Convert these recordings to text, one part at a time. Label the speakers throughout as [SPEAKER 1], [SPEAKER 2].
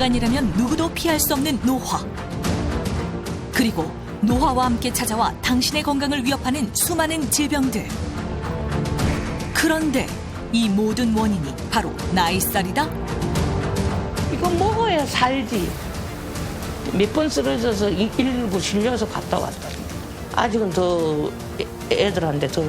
[SPEAKER 1] 인간이라면 누구도 피할 수 없는 노화. 그리고 노화와 함께 찾아와 당신의 건강을 위협하는 수많은 질병들. 그런데 이 모든 원인이 바로 나이살이다?
[SPEAKER 2] 이거 먹어야 살지. 몇 번 쓰러져서 119 실려서 갔다 왔다. 아직은 더 애들한테 더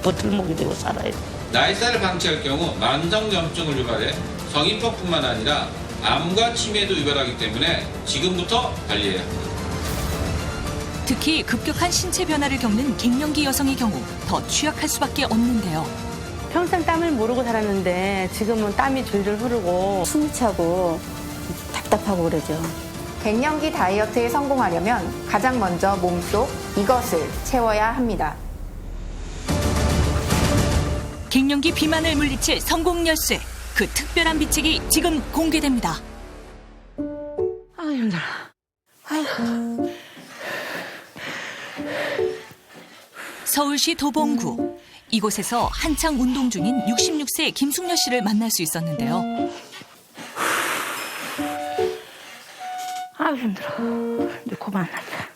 [SPEAKER 2] 버틀목이 되고 살아야 돼.
[SPEAKER 3] 나이살을 방치할 경우 만성염증을 유발해 성인병뿐만 아니라 암과 치매도 유발하기 때문에 지금부터 관리해야 합니다.
[SPEAKER 1] 특히 급격한 신체 변화를 겪는 갱년기 여성의 경우 더 취약할 수밖에 없는데요.
[SPEAKER 4] 평생 땀을 모르고 살았는데 지금은 땀이 줄줄 흐르고
[SPEAKER 5] 숨이 차고 답답하고 그러죠.
[SPEAKER 6] 갱년기 다이어트에 성공하려면 가장 먼저 몸속 이것을 채워야 합니다.
[SPEAKER 1] 갱년기 비만을 물리칠 성공 열쇠, 그 특별한 비책이 지금 공개됩니다.
[SPEAKER 2] 아 힘들어. 아이고.
[SPEAKER 1] 서울시 도봉구. 이곳에서 한창 운동 중인 66세 김숙녀 씨를 만날 수 있었는데요.
[SPEAKER 2] 아 힘들어. 이제 그만하자.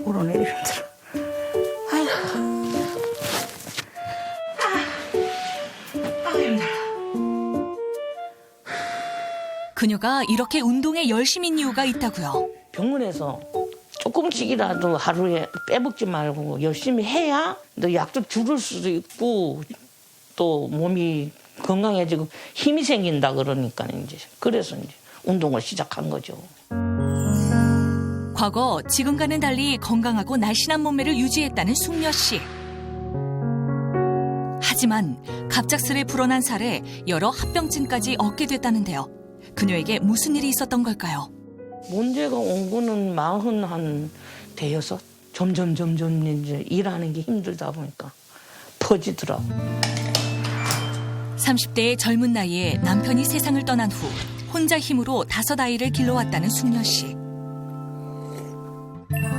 [SPEAKER 2] 오르내리 힘들어. 아이고. 아 힘들어.
[SPEAKER 1] 그녀가 이렇게 운동에 열심인 이유가 있다고요.
[SPEAKER 2] 병원에서 조금씩이라도 하루에 빼먹지 말고 열심히 해야 너 약도 줄일 수도 있고 또 몸이 건강해지고 힘이 생긴다 그러니까 이제 그래서 이제 운동을 시작한 거죠.
[SPEAKER 1] 과거 지금과는 달리 건강하고 날씬한 몸매를 유지했다는 숙녀 씨. 하지만 갑작스레 불어난 살에 여러 합병증까지 얻게 됐다는데요. 그녀에게 무슨 일이 있었던 걸까요?
[SPEAKER 2] 문제가 온 거는 40한 대여섯. 점점 이제 일하는 게 힘들다 보니까 퍼지더라고.
[SPEAKER 1] 30대의 젊은 나이에 남편이 세상을 떠난 후 혼자 힘으로 5아이를 길러왔다는 숙녀 씨.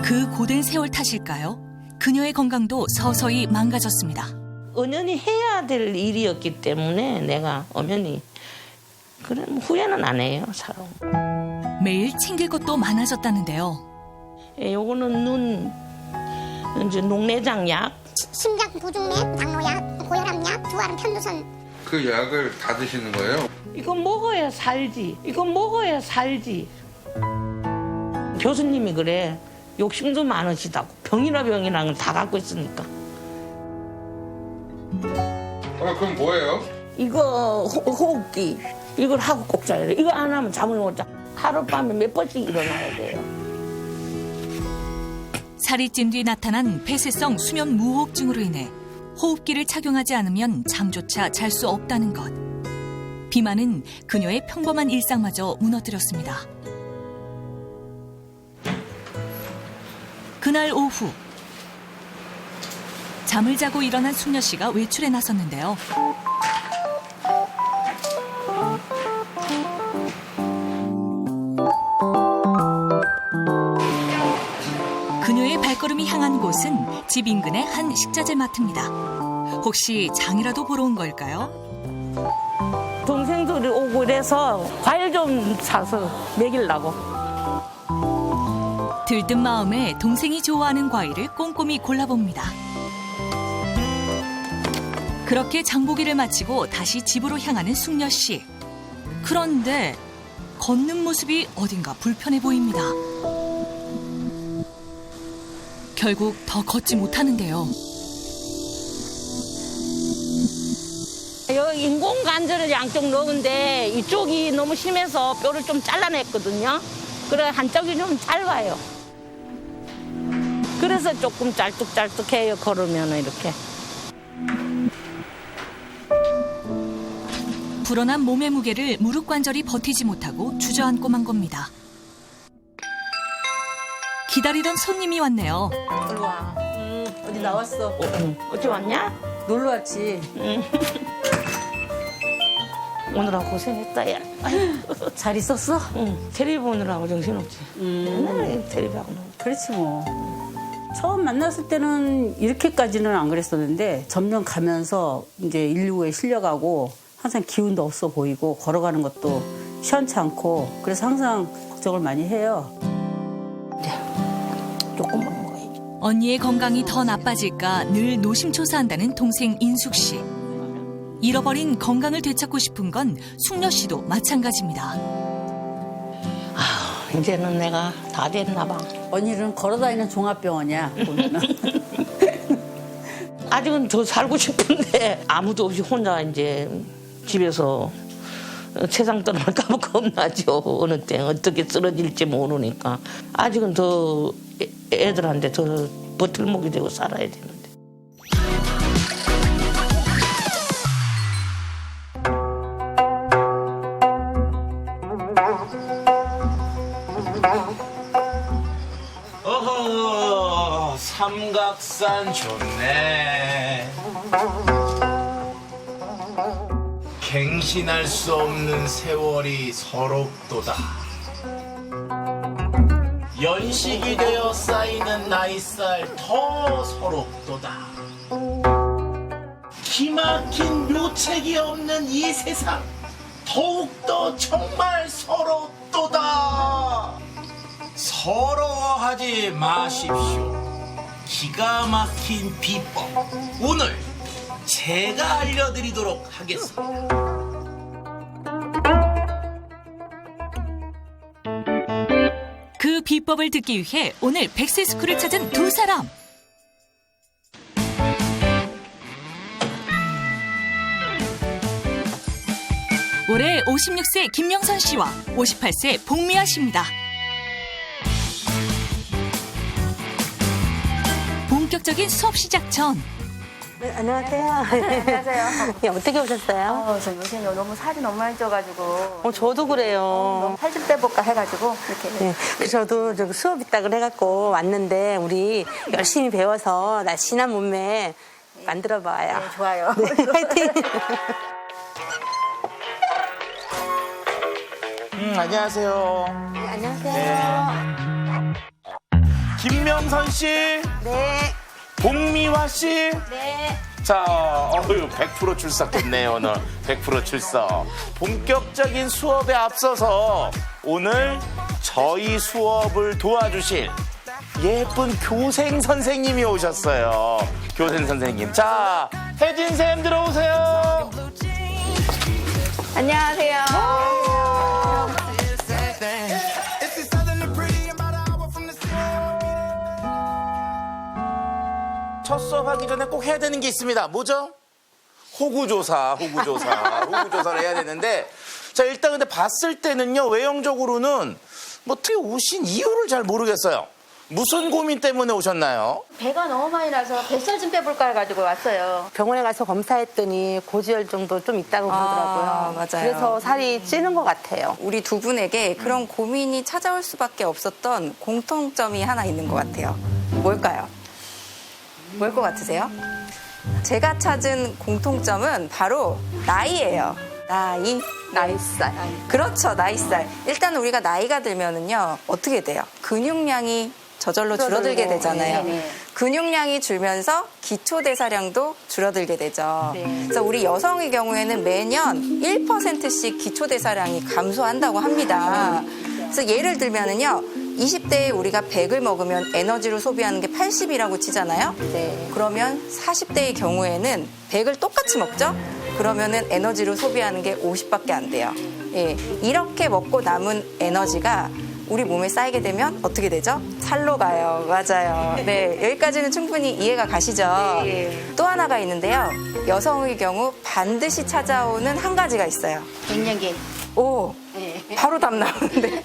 [SPEAKER 1] 그 고된 세월 탓일까요? 그녀의 건강도 서서히 망가졌습니다.
[SPEAKER 2] 은연히 해야 될 일이었기 때문에 내가 엄연히 그럼 후회는 안 해요, 사람.
[SPEAKER 1] 매일 챙길 것도 많아졌다는데요.
[SPEAKER 2] 예, 요거는 눈 이제 녹내장약.
[SPEAKER 7] 심장 보증맥, 당뇨약, 고혈압약, 두아름 편도선.
[SPEAKER 8] 그 약을 다 드시는 거예요?
[SPEAKER 2] 이거 먹어야 살지. 이거 먹어야 살지. 교수님이 그래. 욕심도 많으시다고. 병이라는 걸 다 갖고 있으니까.
[SPEAKER 8] 그럼 뭐예요?
[SPEAKER 2] 이거 호흡기. 이걸 하고 꼭 자야 돼. 이거 안 하면 잠을 못 자. 하룻밤에 몇 번씩 일어나야 돼요.
[SPEAKER 1] 살이 찐 뒤 나타난 폐쇄성 수면 무호흡증으로 인해 호흡기를 착용하지 않으면 잠조차 잘 수 없다는 것. 비만은 그녀의 평범한 일상마저 무너뜨렸습니다. 그날 오후 잠을 자고 일어난 숙녀 씨가 외출에 나섰는데요. 그녀의 발걸음이 향한 곳은 집 인근의 한 식자재 마트입니다. 혹시 장이라도 보러 온 걸까요?
[SPEAKER 2] 동생들이 오고 이래서 과일 좀 사서 먹이려고.
[SPEAKER 1] 들뜬 마음에 동생이 좋아하는 과일을 꼼꼼히 골라봅니다. 그렇게 장보기를 마치고 다시 집으로 향하는 숙녀 씨. 그런데 걷는 모습이 어딘가 불편해 보입니다. 결국 더 걷지 못하는데요.
[SPEAKER 2] 여기 인공관절을 양쪽 넣은데 이쪽이 너무 심해서 뼈를 좀 잘라냈거든요. 그래 한쪽이 좀 짧아요. 그래서 조금 짤뚝짤뚝해요. 걸으면 이렇게.
[SPEAKER 1] 불어난 몸의 무게를 무릎 관절이 버티지 못하고 주저앉고 만 겁니다. 기다리던 손님이 왔네요.
[SPEAKER 5] 얼른 와. 어디 나왔어?
[SPEAKER 2] 어찌 왔냐?
[SPEAKER 5] 놀러 왔지.
[SPEAKER 2] 오늘하고 고생했다, 야.
[SPEAKER 5] 잘 있었어?
[SPEAKER 2] 응, 텔레비 보느라고 정신없지. 맨날 텔레비하고 놀고.
[SPEAKER 5] 그렇지 뭐. 처음 만났을 때는 이렇게까지는 안 그랬었는데 점점 가면서 이제 119에 실려가고 항상 기운도 없어 보이고 걸어가는 것도 시원치 않고 그래서 항상 걱정을 많이 해요.
[SPEAKER 2] 조금만 먹어야지.
[SPEAKER 1] 언니의 건강이 더 나빠질까 늘 노심초사한다는 동생 인숙 씨. 잃어버린 건강을 되찾고 싶은 건 숙녀 씨도 마찬가지입니다.
[SPEAKER 2] 이제는 내가 다 됐나 봐.
[SPEAKER 5] 언니는 걸어다니는 종합병원이야. 보면은.
[SPEAKER 2] 아직은 더 살고 싶은데 아무도 없이 혼자 이제 집에서 세상 떠날까 봐 겁나죠. 어느 때 어떻게 쓰러질지 모르니까. 아직은 더 애들한테 더 버틀목이 되고 살아야 되는데.
[SPEAKER 9] 어허, 삼각산 좋네. 갱신할 수 없는 세월이 서럽도다. 연식이 되어 쌓이는 나이살 더 서럽도다. 기막힌 묘책이 없는 이 세상 더욱더 정말 서럽도다. 서러워하지 마십시오. 기가 막힌 비법 오늘 제가 알려드리도록 하겠습니다.
[SPEAKER 1] 그 비법을 듣기 위해 오늘 백세스쿨을 찾은 두 사람. 올해 56세 김영선 씨와 58세 복미아 씨입니다. 본격적인 수업 시작 전
[SPEAKER 4] 네, 안녕하세요.
[SPEAKER 6] 안녕하세요.
[SPEAKER 4] 예, 어떻게 오셨어요?
[SPEAKER 6] 저 요새 너무 살이 너무 많이 쪄가지고
[SPEAKER 4] 저도 그래요.
[SPEAKER 6] 살 좀 빼볼까 해가지고 이렇게.
[SPEAKER 4] 네, 그래서 저도 저기 수업 있다 그래갖고 왔는데 우리 열심히 배워서 날씬한 몸매 만들어봐요.
[SPEAKER 6] 네, 좋아요.
[SPEAKER 4] 네, 화이팅!
[SPEAKER 9] 안녕하세요.
[SPEAKER 6] 네, 안녕하세요.
[SPEAKER 9] 김명선 씨,
[SPEAKER 6] 네.
[SPEAKER 9] 복미화 씨.
[SPEAKER 6] 네.
[SPEAKER 9] 자, 100% 출석했네요, 오늘. 100% 출석. 본격적인 수업에 앞서서 오늘 저희 수업을 도와주실 예쁜 교생 선생님이 오셨어요. 교생 선생님. 자, 혜진쌤 들어오세요.
[SPEAKER 6] 안녕하세요.
[SPEAKER 9] 첫 수업하기 전에 꼭 해야 되는 게 있습니다. 뭐죠? 호구조사를 해야 되는데, 자, 일단 근데 봤을 때는요, 외형적으로는 뭐 어떻게 오신 이유를 잘 모르겠어요. 무슨 고민 때문에 오셨나요?
[SPEAKER 6] 배가 너무 많이 나서 뱃살 좀 빼볼까 해가지고 왔어요.
[SPEAKER 4] 병원에 가서 검사했더니 고지혈증도 좀 있다고 그러더라고요.
[SPEAKER 10] 맞아요.
[SPEAKER 4] 그래서 살이 찌는 것 같아요.
[SPEAKER 10] 우리 두 분에게 그런 고민이 찾아올 수밖에 없었던 공통점이 하나 있는 것 같아요. 뭘까요? 뭘 것 같으세요? 제가 찾은 공통점은 바로 나이예요. 나이살. 그렇죠, 나이살. 일단 우리가 나이가 들면은요, 어떻게 돼요? 근육량이 저절로 줄어들게 되잖아요.
[SPEAKER 6] 네네.
[SPEAKER 10] 근육량이 줄면서 기초대사량도 줄어들게 되죠.
[SPEAKER 6] 네.
[SPEAKER 10] 그래서 우리 여성의 경우에는 매년 1%씩 기초대사량이 감소한다고 합니다. 그래서 예를 들면은요, 20대에 우리가 100을 먹으면 에너지로 소비하는 게 80이라고 치잖아요.
[SPEAKER 6] 네.
[SPEAKER 10] 그러면 40대의 경우에는 100을 똑같이 먹죠? 그러면은 에너지로 소비하는 게 50밖에 안 돼요. 예, 이렇게 먹고 남은 에너지가 우리 몸에 쌓이게 되면 어떻게 되죠? 살로 가요. 맞아요. 네, 여기까지는 충분히 이해가 가시죠?
[SPEAKER 6] 네.
[SPEAKER 10] 또 하나가 있는데요. 여성의 경우 반드시 찾아오는 한 가지가 있어요.
[SPEAKER 6] 갱년기.
[SPEAKER 10] 오,
[SPEAKER 6] 네.
[SPEAKER 10] 바로 답 나오는데.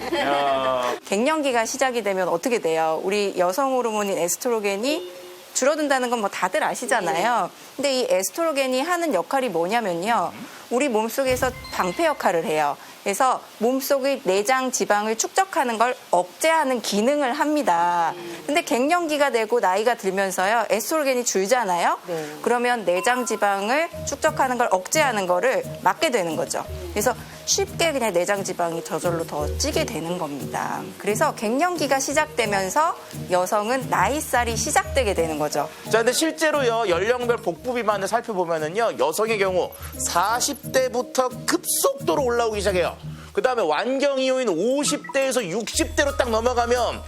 [SPEAKER 10] 갱년기가 시작이 되면 어떻게 돼요? 우리 여성 호르몬인 에스트로겐이 줄어든다는 건 뭐 다들 아시잖아요. 근데 이 에스트로겐이 하는 역할이 뭐냐면요. 우리 몸속에서 방패 역할을 해요. 그래서 몸속의 내장 지방을 축적하는 걸 억제하는 기능을 합니다. 근데 갱년기가 되고 나이가 들면서요. 에스트로겐이 줄잖아요.
[SPEAKER 4] 네.
[SPEAKER 10] 그러면 내장 지방을 축적하는 걸 억제하는 거를 막게 되는 거죠. 그래서 쉽게 그냥 내장 지방이 저절로 더 찌게 되는 겁니다. 그래서 갱년기가 시작되면서 여성은 나이살이 시작되게 되는 거죠.
[SPEAKER 9] 자, 근데 실제로요, 연령별 복부 비만을 살펴보면은요, 여성의 경우 40대부터 급속도로 올라오기 시작해요. 그다음에 완경 이후인 50대에서 60대로 딱 넘어가면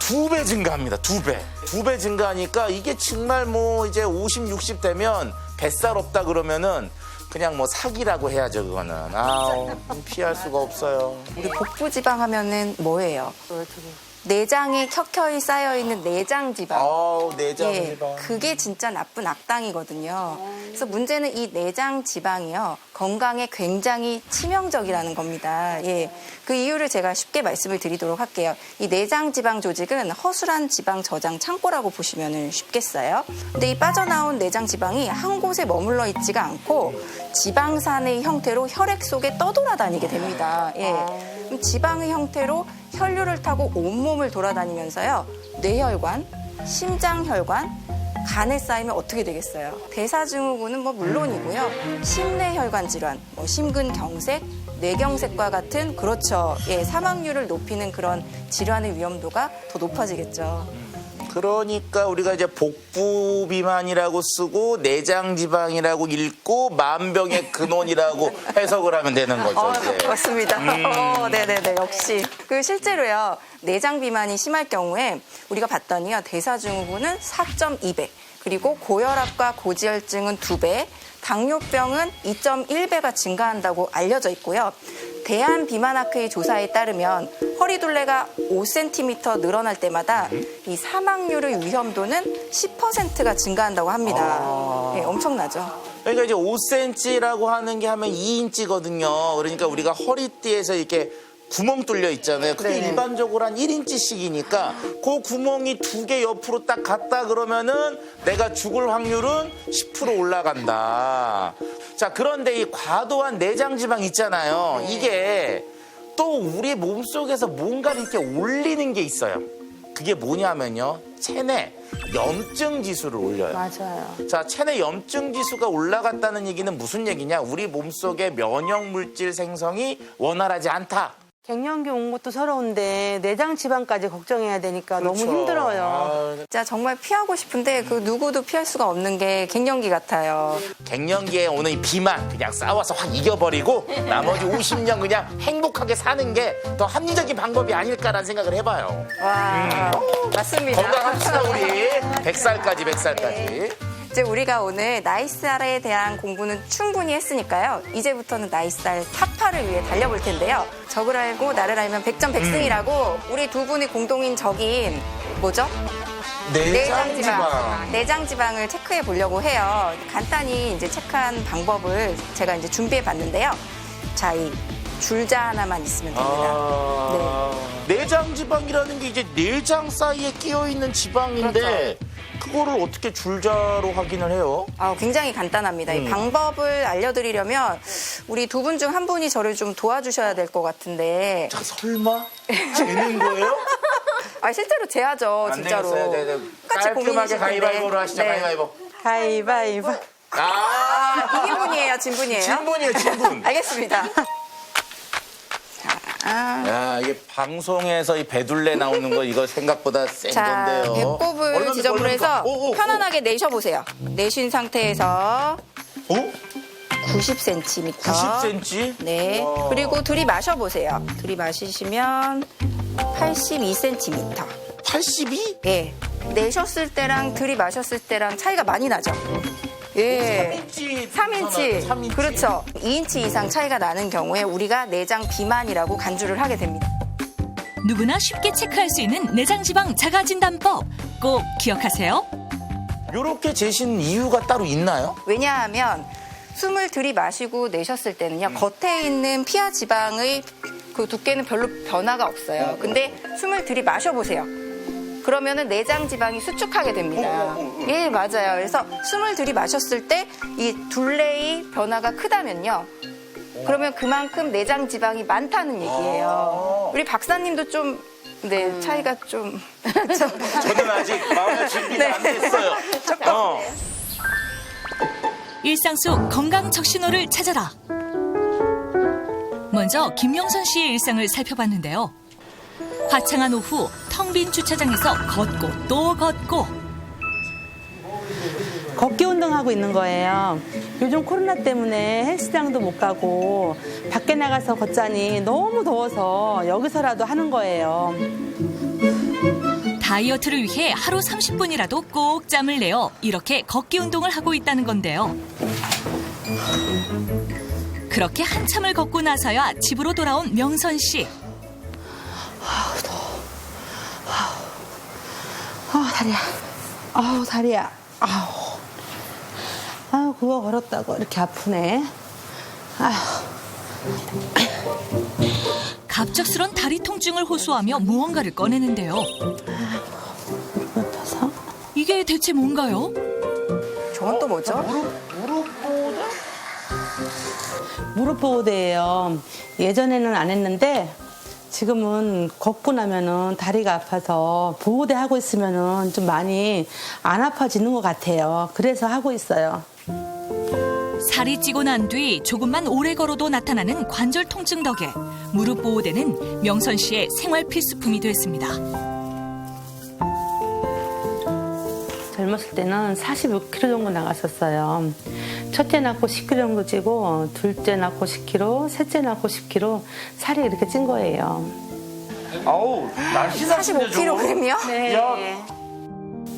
[SPEAKER 9] 2배 증가합니다. 2배. 2배 증가하니까 이게 정말 뭐 이제 50, 60 되면 뱃살 없다 그러면은 그냥 뭐 사기라고 해야죠, 그거는. 아우, 피할 수가 없어요.
[SPEAKER 10] 우리 복부 지방 하면은 뭐예요? 내장에 켜켜이 쌓여있는 내장 지방.
[SPEAKER 9] 아우, 내장 지방.
[SPEAKER 10] 그게 진짜 나쁜 악당이거든요. 그래서 문제는 이 내장 지방이요. 건강에 굉장히 치명적이라는 겁니다. 예. 그 이유를 제가 쉽게 말씀을 드리도록 할게요. 이 내장 지방 조직은 허술한 지방 저장 창고라고 보시면 쉽겠어요. 근데 이 빠져나온 내장 지방이 한 곳에 머물러 있지가 않고 지방산의 형태로 혈액 속에 떠돌아다니게 됩니다. 예. 그럼 지방의 형태로 혈류를 타고 온몸을 돌아다니면서요. 뇌혈관, 심장혈관, 간에 쌓이면 어떻게 되겠어요? 대사증후군은 뭐 물론이고요. 심뇌혈관 질환, 뭐 심근경색, 뇌경색과 같은 그렇죠. 예, 사망률을 높이는 그런 질환의 위험도가 더 높아지겠죠.
[SPEAKER 9] 그러니까 우리가 이제 복부 비만이라고 쓰고 내장 지방이라고 읽고 만병의 근원이라고 해석을 하면 되는 거죠. 이제.
[SPEAKER 10] 맞습니다. 네네네. 역시. 그 실제로요. 내장 비만이 심할 경우에 우리가 봤더니요. 대사증후군은 4.2배, 그리고 고혈압과 고지혈증은 2배, 당뇨병은 2.1배가 증가한다고 알려져 있고요. 대한비만학회의 조사에 따르면 허리둘레가 5cm 늘어날 때마다 이 사망률의 위험도는 10%가 증가한다고 합니다. 네, 엄청나죠.
[SPEAKER 9] 그러니까 이제 5cm라고 하는 게 하면 2인치거든요. 그러니까 우리가 허리띠에서 이렇게 구멍 뚫려 있잖아요. 그게
[SPEAKER 10] 네.
[SPEAKER 9] 일반적으로 한 1인치씩이니까 그 구멍이 2개 옆으로 딱 갔다 그러면은 내가 죽을 확률은 10% 올라간다. 자, 그런데 이 과도한 내장 지방 있잖아요. 이게 또 우리 몸속에서 뭔가를 이렇게 올리는 게 있어요. 그게 뭐냐면요. 체내 염증 지수를 올려요.
[SPEAKER 4] 맞아요.
[SPEAKER 9] 자, 체내 염증 지수가 올라갔다는 얘기는 무슨 얘기냐? 우리 몸속의 면역 물질 생성이 원활하지 않다.
[SPEAKER 4] 갱년기 온 것도 서러운데 내장 지방까지 걱정해야 되니까
[SPEAKER 9] 그렇죠.
[SPEAKER 4] 너무 힘들어요.
[SPEAKER 10] 진짜 정말 피하고 싶은데 그 누구도 피할 수가 없는 게 갱년기 같아요.
[SPEAKER 9] 갱년기에 오는 이 비만 그냥 싸워서 확 이겨버리고 나머지 50년 그냥 행복하게 사는 게 더 합리적인 방법이 아닐까라는 생각을 해봐요.
[SPEAKER 10] 와, 맞습니다.
[SPEAKER 9] 건강합시다 우리. 100살까지.
[SPEAKER 10] 이제 우리가 오늘 나이살에 대한 공부는 충분히 했으니까요. 이제부터는 나이살 타파를 위해 달려볼 텐데요. 적을 알고 나를 알면 백전백승이라고 우리 두 분의 공동인 적인 뭐죠?
[SPEAKER 9] 내장 지방.
[SPEAKER 10] 내장 지방을 체크해 보려고 해요. 간단히 이제 체크한 방법을 제가 이제 준비해 봤는데요. 자, 이 줄자 하나만 있으면 됩니다.
[SPEAKER 9] 내장 지방이라는 게 이제 내장 사이에 끼어 있는 지방인데
[SPEAKER 10] 그렇죠.
[SPEAKER 9] 그거를 어떻게 줄자로 확인을 해요?
[SPEAKER 10] 굉장히 간단합니다. 이 방법을 알려드리려면 우리 두 분 중 한 분이 저를 좀 도와주셔야 될 것 같은데.
[SPEAKER 9] 자, 설마? 재는 거예요?
[SPEAKER 10] 실제로 제하죠,
[SPEAKER 9] 안
[SPEAKER 10] 진짜로.
[SPEAKER 9] 되겠어요.
[SPEAKER 10] 똑같이
[SPEAKER 9] 깔끔하게
[SPEAKER 10] 고민이실 텐데.
[SPEAKER 9] 가위바위보로 하시죠,
[SPEAKER 10] 네.
[SPEAKER 9] 가위바위보.
[SPEAKER 4] 가위바위보.
[SPEAKER 10] 이긴 분이에요, 진 분이에요?
[SPEAKER 9] 진분이에요, 진분.
[SPEAKER 10] 알겠습니다.
[SPEAKER 9] 야, 이게 방송에서 이 배둘레 나오는 거 이거 생각보다 센
[SPEAKER 10] 자,
[SPEAKER 9] 건데요.
[SPEAKER 10] 배꼽을 지점으로 해서 편안하게 내셔보세요. 내쉰 상태에서 90cm.
[SPEAKER 9] 90cm?
[SPEAKER 10] 네.
[SPEAKER 9] 와.
[SPEAKER 10] 그리고 들이마셔보세요. 들이마시시면 82cm.
[SPEAKER 9] 82?
[SPEAKER 10] 예. 내셨을 때랑 들이마셨을 때랑 차이가 많이 나죠. 예. 3인치. 그렇죠. 2인치 이상 차이가 나는 경우에 우리가 내장 비만이라고 간주를 하게 됩니다.
[SPEAKER 1] 누구나 쉽게 체크할 수 있는 내장지방 자가진단법 꼭 기억하세요.
[SPEAKER 9] 이렇게 재신 이유가 따로 있나요?
[SPEAKER 10] 왜냐하면 숨을 들이마시고 내셨을 때는요. 겉에 있는 피하 지방의 그 두께는 별로 변화가 없어요. 근데 숨을 들이마셔보세요. 그러면은 내장 지방이 수축하게 됩니다. 예, 맞아요. 그래서 숨을 들이마셨을 때 이 둘레의 변화가 크다면요. 그러면 그만큼 내장 지방이 많다는 얘기예요. 우리 박사님도 좀 차이가 좀
[SPEAKER 9] 저는 아직 마음의 준비가 안 됐어요.
[SPEAKER 1] 일상 속 건강 적신호를 찾아라. 먼저 김영선 씨의 일상을 살펴봤는데요. 화창한 오후 텅 빈 주차장에서 걷고 또 걷고
[SPEAKER 4] 걷기 운동하고 있는 거예요. 요즘 코로나 때문에 헬스장도 못 가고 밖에 나가서 걷자니 너무 더워서 여기서라도 하는 거예요.
[SPEAKER 1] 다이어트를 위해 하루 30분이라도 꼭 짬을 내어 이렇게 걷기 운동을 하고 있다는 건데요. 그렇게 한참을 걷고 나서야 집으로 돌아온 명선 씨.
[SPEAKER 4] 다리야. 다리야. 그거 걸었다고 이렇게 아프네.
[SPEAKER 1] 갑작스런 다리 통증을 호소하며 무언가를 꺼내는데요. 이게 대체 뭔가요?
[SPEAKER 10] 저건 또 뭐죠?
[SPEAKER 4] 무릎 보호대예요. 예전에는 안 했는데 지금은 걷고 나면은 다리가 아파서 보호대 하고 있으면은 좀 많이 안 아파지는 것 같아요. 그래서 하고 있어요.
[SPEAKER 1] 살이 찌고 난 뒤 조금만 오래 걸어도 나타나는 관절 통증 덕에 무릎 보호대는 명선 씨의 생활 필수품이 됐습니다.
[SPEAKER 4] 젊었을 때는 45kg 정도 나갔었어요. 첫째 낳고 10kg 정도 찌고 둘째 낳고 10kg, 셋째 낳고 10kg 살이 이렇게 찐 거예요.
[SPEAKER 9] 아우, 날씬하신데
[SPEAKER 10] 45kg이요?
[SPEAKER 4] 네.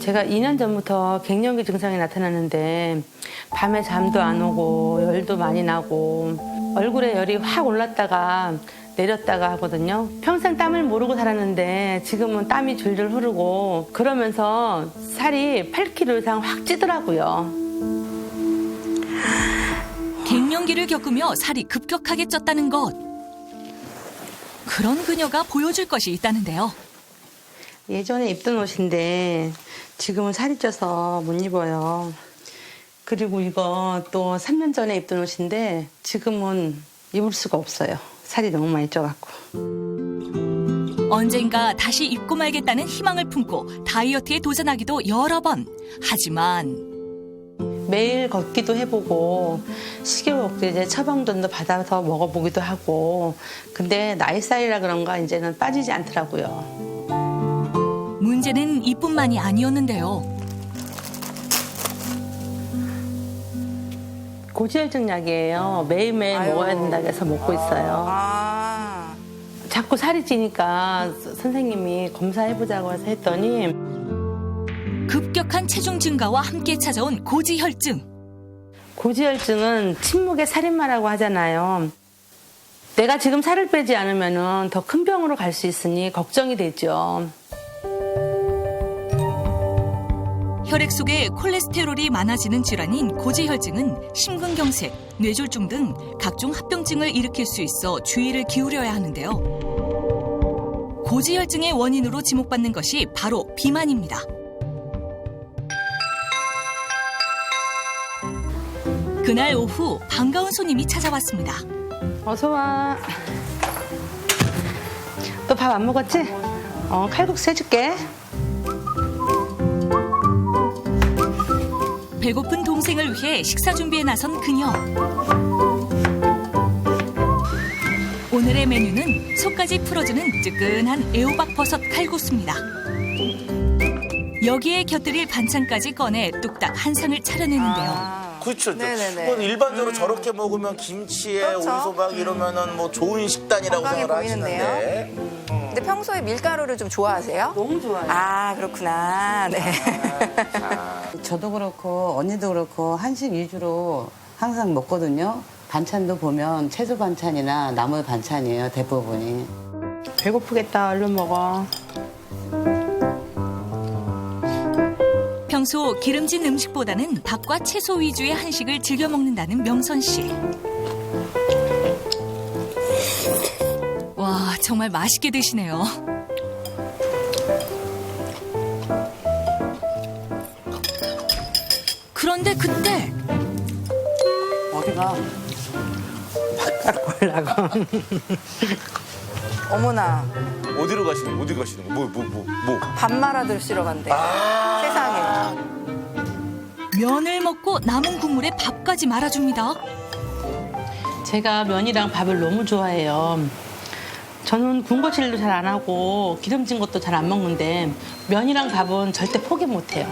[SPEAKER 4] 제가 2년 전부터 갱년기 증상이 나타났는데 밤에 잠도 안 오고 열도 많이 나고 얼굴에 열이 확 올랐다가 내렸다가 하거든요. 평생 땀을 모르고 살았는데 지금은 땀이 줄줄 흐르고 그러면서 살이 8kg 이상 확 찌더라고요.
[SPEAKER 1] 갱년기를 겪으며 살이 급격하게 쪘다는 것. 그런 그녀가 보여줄 것이 있다는데요.
[SPEAKER 4] 예전에 입던 옷인데 지금은 살이 쪄서 못 입어요. 그리고 이거 또 3년 전에 입던 옷인데 지금은 입을 수가 없어요. 살이 너무 많이 쪄갖고.
[SPEAKER 1] 언젠가 다시 입고 말겠다는 희망을 품고 다이어트에 도전하기도 여러 번. 하지만
[SPEAKER 4] 매일 걷기도 해보고 식이요법제 처방전도 받아서 먹어보기도 하고 근데 나이살이라 그런가 이제는 빠지지 않더라고요.
[SPEAKER 1] 문제는 이뿐만이 아니었는데요.
[SPEAKER 4] 고지혈증 약이에요. 매일매일 먹어야 된다고 해서 먹고 있어요. 자꾸 살이 찌니까 선생님이 검사해보자고 해서 했더니
[SPEAKER 1] 급격한 체중 증가와 함께 찾아온 고지혈증.
[SPEAKER 4] 고지혈증은 침묵의 살인마라고 하잖아요. 내가 지금 살을 빼지 않으면 더 큰 병으로 갈 수 있으니 걱정이 되죠.
[SPEAKER 1] 혈액 속에 콜레스테롤이 많아지는 질환인 고지혈증은 심근경색, 뇌졸중 등 각종 합병증을 일으킬 수 있어 주의를 기울여야 하는데요. 고지혈증의 원인으로 지목받는 것이 바로 비만입니다. 그날 오후 반가운 손님이 찾아왔습니다.
[SPEAKER 4] 어서 와. 너 밥 안 먹었지? 칼국수 해줄게.
[SPEAKER 1] 배고픈 동생을 위해 식사 준비에 나선 그녀. 오늘의 메뉴는 속까지 풀어주는 뜨끈한 애호박 버섯 칼국수입니다. 여기에 곁들일 반찬까지 꺼내 뚝딱 한 상을 차려내는데요.
[SPEAKER 9] 그렇죠.
[SPEAKER 10] 네네네.
[SPEAKER 9] 뭐 일반적으로 저렇게 먹으면 김치에
[SPEAKER 10] 그렇죠.
[SPEAKER 9] 오이소박 이러면은 뭐 좋은 식단이라고
[SPEAKER 10] 건강해
[SPEAKER 9] 생각을
[SPEAKER 10] 보이는데요.
[SPEAKER 9] 하시는데.
[SPEAKER 10] 근데 평소에 밀가루를 좀 좋아하세요?
[SPEAKER 4] 너무 좋아요.
[SPEAKER 10] 아, 그렇구나. 네.
[SPEAKER 11] 저도 그렇고 언니도 그렇고 한식 위주로 항상 먹거든요. 반찬도 보면 채소 반찬이나 나물 반찬이에요, 대부분이.
[SPEAKER 4] 배고프겠다. 얼른 먹어.
[SPEAKER 1] 평소 기름진 음식보다는 밥과 채소 위주의 한식을 즐겨 먹는다는 명선 씨. 와, 정말 맛있게 드시네요. 그런데 그때
[SPEAKER 11] 어디가?
[SPEAKER 4] 보려고.
[SPEAKER 10] 어머나,
[SPEAKER 9] 어디로 가시는 거? 어디 가시는 거? 뭐?
[SPEAKER 10] 밥 말아 드시러 간대. 세상에.
[SPEAKER 1] 면을 먹고 남은 국물에 밥까지 말아줍니다.
[SPEAKER 4] 제가 면이랑 밥을 너무 좋아해요. 저는 군것질도 잘 안 하고 기름진 것도 잘 안 먹는데 면이랑 밥은 절대 포기 못 해요.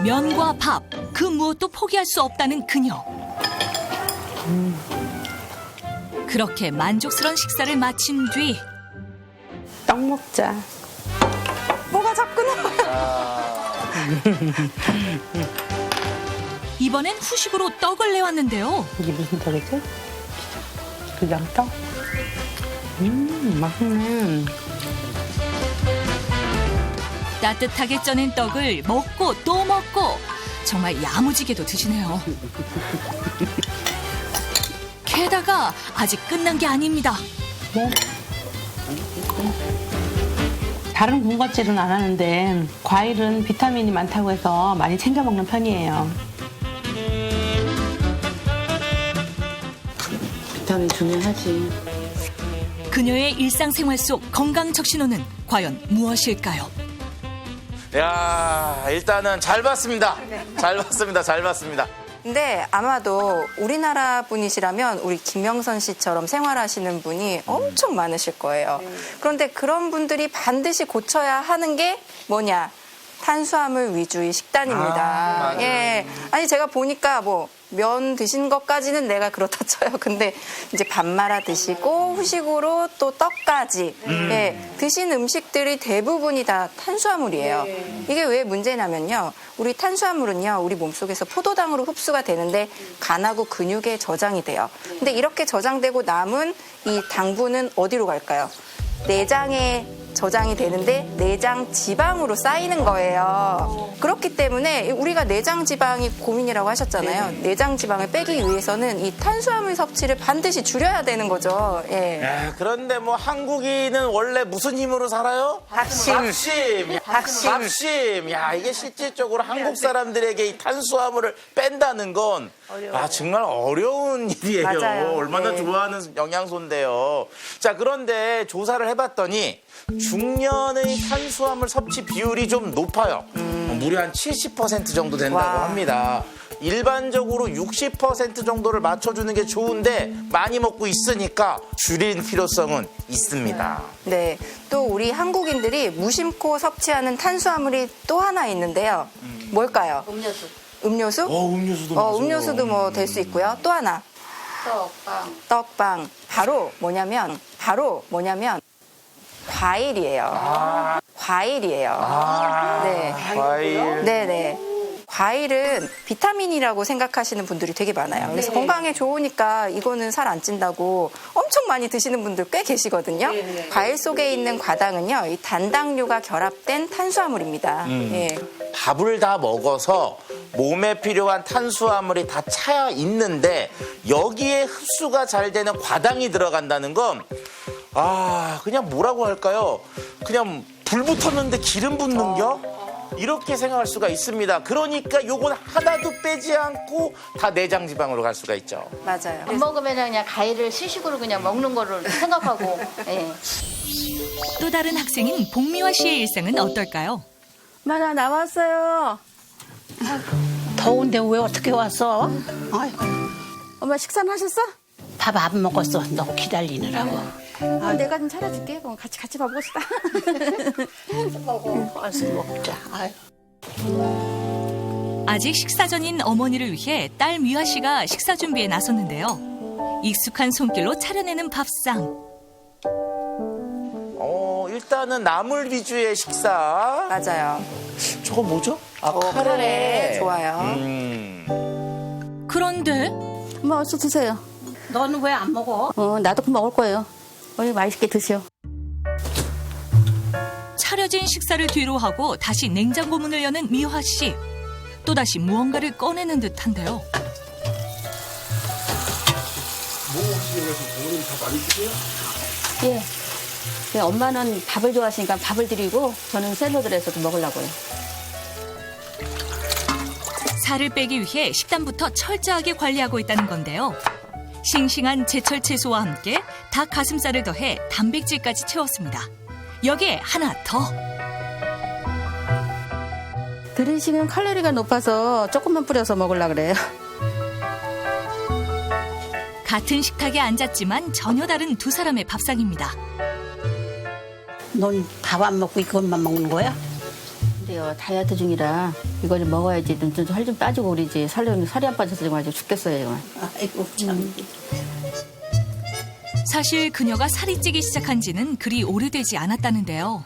[SPEAKER 1] 면과 밥, 그 무엇도 포기할 수 없다는 그녀. 그렇게 만족스러운 식사를 마친 뒤
[SPEAKER 4] 떡 먹자.
[SPEAKER 10] 뭐가 자꾸 나와요.
[SPEAKER 1] 이번엔 후식으로 떡을 내왔는데요.
[SPEAKER 4] 이게 무슨 떡이지? 그냥 떡? 맛있네.
[SPEAKER 1] 따뜻하게 쪄낸 떡을 먹고 또 먹고 정말 야무지게도 드시네요. 게다가 아직 끝난 게 아닙니다.
[SPEAKER 4] 다른 군것질은 안 하는데 과일은 비타민이 많다고 해서 많이 챙겨 먹는 편이에요.
[SPEAKER 11] 비타민 중요하지.
[SPEAKER 1] 그녀의 일상생활 속 건강 적신호는 과연 무엇일까요?
[SPEAKER 9] 야, 일단은 잘 봤습니다. 잘 봤습니다. 잘 봤습니다.
[SPEAKER 10] 근데 아마도 우리나라 분이시라면 우리 김영선 씨처럼 생활하시는 분이 엄청 많으실 거예요. 그런데 그런 분들이 반드시 고쳐야 하는 게 뭐냐? 탄수화물 위주의 식단입니다. 예. 아니 제가 보니까 뭐 면 드신 것까지는 내가 그렇다 쳐요. 근데 이제 밥 말아 드시고 후식으로 또 떡까지 예. 드신 음식들이 대부분이 다 탄수화물이에요. 이게 왜 문제냐면요. 우리 탄수화물은요. 우리 몸속에서 포도당으로 흡수가 되는데 간하고 근육에 저장이 돼요. 근데 이렇게 저장되고 남은 이 당분은 어디로 갈까요? 내장에 저장이 되는데 내장 지방으로 쌓이는 거예요. 그렇기 때문에 우리가 내장 지방이 고민이라고 하셨잖아요. 내장 지방을 빼기 위해서는 이 탄수화물 섭취를 반드시 줄여야 되는 거죠. 예.
[SPEAKER 9] 야, 그런데 뭐 한국인은 원래 무슨 힘으로 살아요?
[SPEAKER 10] 밥심.
[SPEAKER 9] 밥심. 야, 이게 실질적으로 한국 사람들에게 이 탄수화물을 뺀다는 건 정말 어려운 일이에요.
[SPEAKER 10] 맞아요.
[SPEAKER 9] 얼마나
[SPEAKER 10] 네.
[SPEAKER 9] 좋아하는 영양소인데요. 자, 그런데 조사를 해봤더니 중년의 탄수화물 섭취 비율이 좀 높아요. 무려 한 70% 정도 된다고 합니다. 일반적으로 60% 정도를 맞춰주는 게 좋은데 많이 먹고 있으니까 줄일 필요성은 있습니다.
[SPEAKER 10] 네. 또 우리 한국인들이 무심코 섭취하는 탄수화물이 또 하나 있는데요. 뭘까요? 음료수? 음료수도 뭐 될 수 있고요. 또 하나. 떡빵. 바로 뭐냐면 과일이에요. 과일이에요. 네.
[SPEAKER 9] 과일.
[SPEAKER 10] 네네. 과일은 비타민이라고 생각하시는 분들이 되게 많아요. 그래서 건강에 좋으니까 이거는 살 안 찐다고 엄청 많이 드시는 분들 꽤 계시거든요. 과일 속에 있는 과당은요, 이 단당류가 결합된 탄수화물입니다. 예.
[SPEAKER 9] 밥을 다 먹어서 몸에 필요한 탄수화물이 다 차 있는데 여기에 흡수가 잘 되는 과당이 들어간다는 건 그냥 뭐라고 할까요? 그냥 불 붙었는데 기름 붓는겨? 이렇게 생각할 수가 있습니다. 그러니까 요건 하나도 빼지 않고 다 내장 지방으로 갈 수가 있죠.
[SPEAKER 10] 맞아요.
[SPEAKER 12] 안 먹으면 그냥 과일을 시식으로 그냥 먹는 거를 생각하고. 예.
[SPEAKER 1] 또 다른 학생인 복미화 씨의 일상은 어떨까요?
[SPEAKER 5] 엄마 나 나왔어요.
[SPEAKER 13] 더운데 왜 어떻게 왔어? 아이고,
[SPEAKER 5] 엄마 식사는 하셨어?
[SPEAKER 13] 밥 안 먹었어. 너 기다리느라고.
[SPEAKER 5] 내가 좀 차려줄게. 그럼 같이 밥 먹읍시다.
[SPEAKER 13] 먹어. 어서 먹자. 아유.
[SPEAKER 1] 아직 식사 전인 어머니를 위해 딸 미화 씨가 식사 준비에 나섰는데요. 익숙한 손길로 차려내는 밥상.
[SPEAKER 9] 일단은 나물 위주의 식사.
[SPEAKER 10] 맞아요.
[SPEAKER 9] 저거 뭐죠?
[SPEAKER 10] 카레. 좋아요.
[SPEAKER 1] 그런데
[SPEAKER 5] 엄마 어서 드세요.
[SPEAKER 13] 너는 왜 안 먹어?
[SPEAKER 5] 나도 그 먹을 거예요. 어이 맛있게 드시오.
[SPEAKER 1] 차려진 식사를 뒤로 하고 다시 냉장고 문을 여는 미화 씨. 또다시 무언가를 꺼내는 듯한데요.
[SPEAKER 5] 예. 엄마는 밥을 좋아하시니까 밥을 드리고 저는 샐러드를 해서 좀 먹으려고요.
[SPEAKER 1] 살을 빼기 위해 식단부터 철저하게 관리하고 있다는 건데요. 싱싱한 제철 채소와 함께 닭 가슴살을 더해 단백질까지 채웠습니다. 여기에 하나 더.
[SPEAKER 5] 드레싱은 칼로리가 높아서 조금만 뿌려서 먹으려고 그래요.
[SPEAKER 1] 같은 식탁에 앉았지만 전혀 다른 두 사람의 밥상입니다.
[SPEAKER 13] 넌 밥 안 먹고 이것만 먹는 거야?
[SPEAKER 5] 그래요. 다이어트 중이라 이거 좀 먹어야지 좀 살 좀 빠지고 그러지. 살이 안 빠져서 정말 죽겠어요 정말.
[SPEAKER 13] 아이고 참.
[SPEAKER 1] 사실 그녀가 살이 찌기 시작한 지는 그리 오래되지 않았다는데요.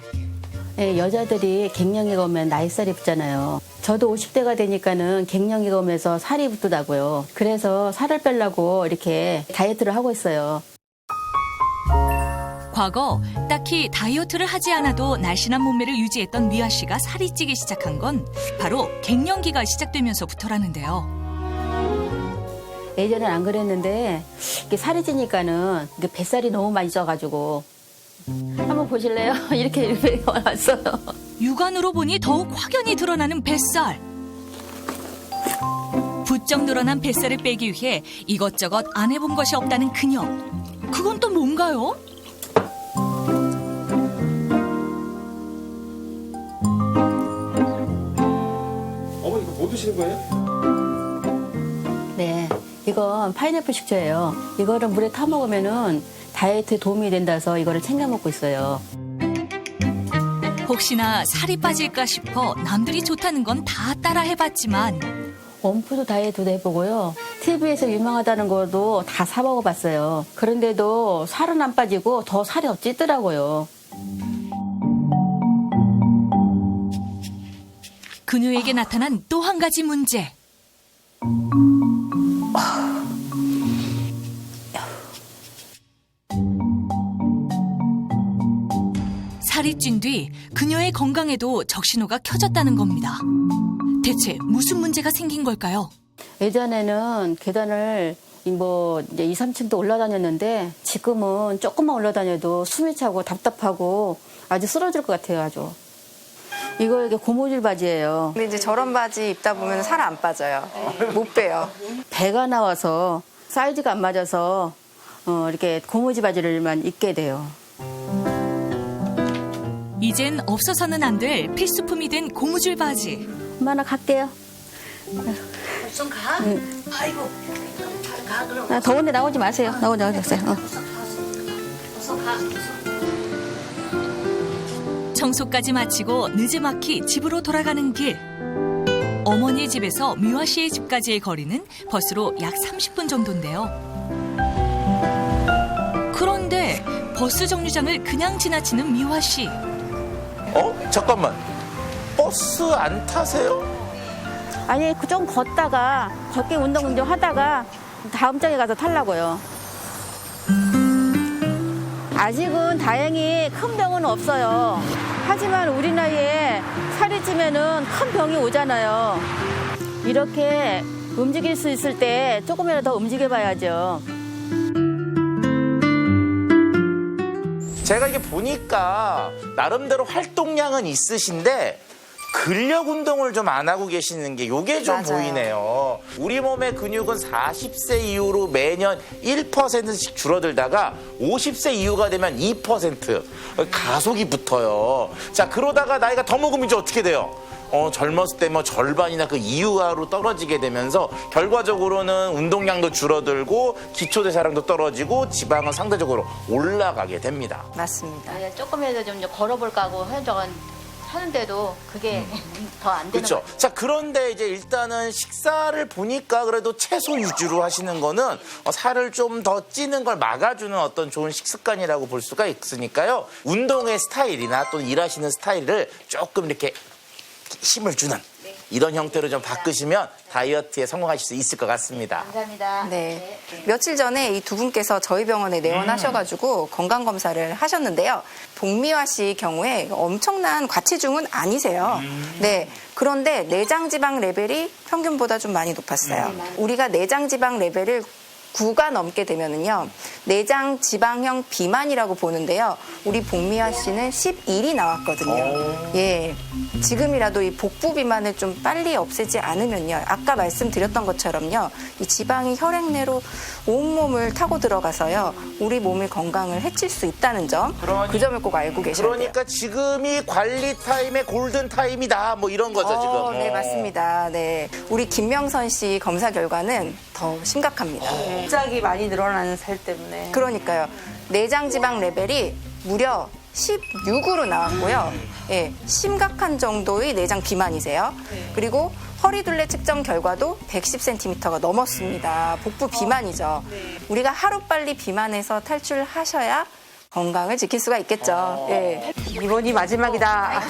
[SPEAKER 5] 예, 여자들이 갱년기가 오면 나이살이 붙잖아요. 저도 50대가 되니까는 갱년기가 오면서 살이 붙더라고요. 그래서 살을 빼려고 이렇게 다이어트를 하고 있어요.
[SPEAKER 1] 과거 딱히 다이어트를 하지 않아도 날씬한 몸매를 유지했던 미화 씨가 살이 찌기 시작한 건 바로 갱년기가 시작되면서부터라는데요.
[SPEAKER 5] 예전엔 안 그랬는데 이렇게 살이 찌니까는 이게 뱃살이 너무 많이 쪄가지고 한번 보실래요? 이렇게 왔어요.
[SPEAKER 1] 육안으로 보니 더욱 확연히 드러나는 뱃살. 부쩍 늘어난 뱃살을 빼기 위해 이것저것 안 해본 것이 없다는 그녀. 그건 또 뭔가요?
[SPEAKER 14] 어머니 이거 뭐 드시는 거예요?
[SPEAKER 5] 네, 이건 파인애플 식초예요. 이거를 물에 타 먹으면은 다이어트에 도움이 된다서 이거를 챙겨 먹고 있어요.
[SPEAKER 1] 혹시나 살이 빠질까 싶어 남들이 좋다는 건 다 따라 해봤지만
[SPEAKER 5] 원푸드 다이어트도 해보고요. TV에서 유명하다는 것도 다 사 먹어봤어요. 그런데도 살은 안 빠지고 더 살이 더 찌더라고요.
[SPEAKER 1] 그녀에게 나타난 또 한 가지 문제. 살이 찐 뒤 그녀의 건강에도 적신호가 켜졌다는 겁니다. 대체 무슨 문제가 생긴 걸까요?
[SPEAKER 5] 예전에는 계단을 이제 2, 3층도 올라다녔는데 지금은 조금만 올라다녀도 숨이 차고 답답하고 아주 쓰러질 것 같아요, 아주. 이거 이게 고무줄 바지예요.
[SPEAKER 10] 근데 이제 저런 바지 입다 보면 살 안 빠져요. 못 빼요.
[SPEAKER 5] 배가 나와서 사이즈가 안 맞아서 이렇게 고무줄 바지를만 입게 돼요.
[SPEAKER 1] 이젠 없어서는 안 될 필수품이 된 고무줄 바지.
[SPEAKER 5] 엄마 나 갈게요.
[SPEAKER 13] 벌써 가?
[SPEAKER 5] 응.
[SPEAKER 13] 아이고 가 그럼.
[SPEAKER 5] 더운데 나오지 마세요. 나오세요.
[SPEAKER 13] 어서 가.
[SPEAKER 1] 청소까지 마치고 느지막이 집으로 돌아가는 길. 어머니 집에서 미화 씨의 집까지의 거리는 버스로 약 30분 정도인데요. 그런데 버스 정류장을 그냥 지나치는 미화 씨.
[SPEAKER 9] 잠깐만. 버스 안 타세요?
[SPEAKER 5] 아니 좀 걷다가 걷기 운동 좀 하다가 다음 장에 가서 타려고요. 아직은 다행히 큰 병은 없어요. 하지만 우리 나이에 살이 찌면은 큰 병이 오잖아요. 이렇게 움직일 수 있을 때 조금이라도 더 움직여봐야죠.
[SPEAKER 9] 제가 이게 보니까 나름대로 활동량은 있으신데 근력 운동을 좀 안 하고 계시는 게 요게 좀
[SPEAKER 10] 맞아요.
[SPEAKER 9] 보이네요. 우리 몸의 근육은 40세 이후로 매년 1%씩 줄어들다가 50세 이후가 되면 2% 가속이 붙어요. 자, 그러다가 나이가 더 먹으면 이제 어떻게 돼요? 젊었을 때 뭐 절반이나 그 이하로 떨어지게 되면서 결과적으로는 운동량도 줄어들고 기초대사량도 떨어지고 지방은 상대적으로 올라가게 됩니다.
[SPEAKER 10] 맞습니다.
[SPEAKER 12] 조금이라도 좀 걸어볼까 하고 하는데도 그게 더 안 되는
[SPEAKER 9] 그렇죠.
[SPEAKER 12] 거예요.
[SPEAKER 9] 자, 그런데 이제 일단은 식사를 보니까 그래도 채소 위주로 하시는 거는 살을 좀 더 찌는 걸 막아주는 어떤 좋은 식습관이라고 볼 수가 있으니까요. 운동의 스타일이나 또 일하시는 스타일을 조금 이렇게 힘을 주는 이런 형태로 좀 바꾸시면 다이어트에 성공하실 수 있을 것 같습니다.
[SPEAKER 12] 감사합니다.
[SPEAKER 10] 네. 며칠 전에 이 두 분께서 저희 병원에 내원하셔가지고 건강검사를 하셨는데요. 복미화 씨 경우에 엄청난 과체중은 아니세요. 네. 그런데 내장지방 레벨이 평균보다 좀 많이 높았어요. 우리가 내장지방 레벨을 9가 넘게 되면은요, 내장 지방형 비만이라고 보는데요. 우리 복미화 씨는 11이 나왔거든요. 예. 지금이라도 이 복부 비만을 좀 빨리 없애지 않으면요. 아까 말씀드렸던 것처럼요. 이 지방이 혈액 내로 온몸을 타고 들어가서요. 우리 몸의 건강을 해칠 수 있다는 점. 그 점을 꼭 알고 계셔야 돼요.
[SPEAKER 9] 그러니까 지금이 관리 타임의 골든 타임이다. 뭐 이런 거죠, 지금.
[SPEAKER 10] 네, 맞습니다. 네. 우리 김명선 씨 검사 결과는 더 심각합니다.
[SPEAKER 4] 갑자기 많이 늘어나는 살 때문에.
[SPEAKER 10] 그러니까요. 내장 지방 레벨이 무려 16으로 나왔고요. 예, 심각한 정도의 내장 비만이세요. 그리고 허리둘레 측정 결과도 110cm가 넘었습니다. 복부 비만이죠. 우리가 하루빨리 비만에서 탈출하셔야 건강을 지킬 수가 있겠죠. 예.
[SPEAKER 4] 이번이 마지막이다